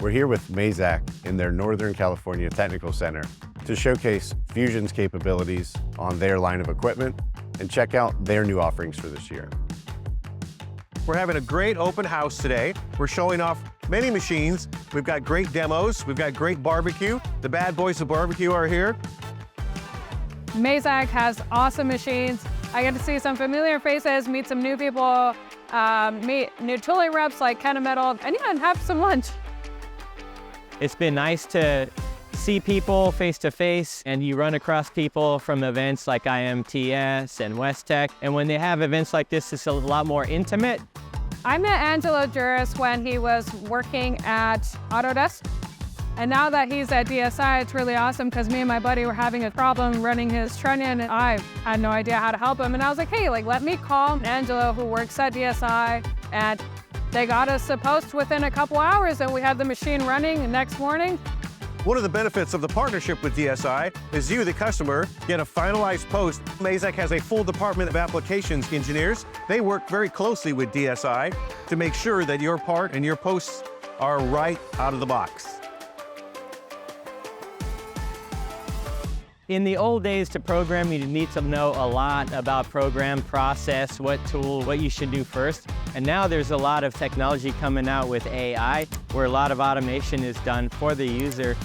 We're here with Mazak in their Northern California Technical Center to showcase Fusion's capabilities on their line of equipment and check out their new offerings for this year. We're having a great open house today. We're showing off many machines. We've got great demos. We've got great barbecue. The bad boys of barbecue are here. Mazak has awesome machines. I get to see some familiar faces, meet some new people, meet new tooling reps like Kennametal, and yeah, and have some lunch. It's been nice to see people face to face, and you run across people from events like IMTS and West Tech. And when they have events like this, it's a lot more intimate. I met Angelo Juris when he was working at Autodesk. And now that he's at DSI, it's really awesome because me and my buddy were having a problem running his trunnion, and I had no idea how to help him. And I was like, hey, let me call Angelo, who works at DSI, and they got us a post within a couple hours, and we had the machine running the next morning. One of the benefits of the partnership with DSI is you, the customer, get a finalized post. Mazak has a full department of applications engineers. They work very closely with DSI to make sure that your part and your posts are right out of the box. In the old days, to program, you need to know a lot about program process, what tool, what you should do first. And now there's a lot of technology coming out with AI, where a lot of automation is done for the user.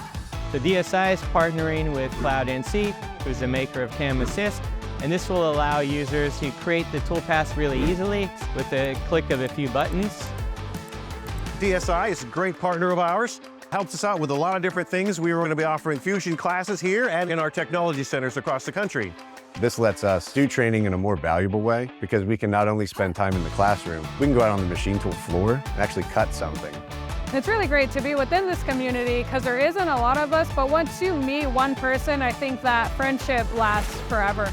The DSI is partnering with CloudNC, who's the maker of CAM Assist, and this will allow users to create the toolpaths really easily with a click of a few buttons. DSI is a great partner of ours. Helps us out with a lot of different things. We are going to be offering Fusion classes here and in our technology centers across the country. This lets us do training in a more valuable way because we can not only spend time in the classroom, we can go out on the machine tool floor and actually cut something. It's really great to be within this community because there isn't a lot of us, but once you meet one person, I think that friendship lasts forever.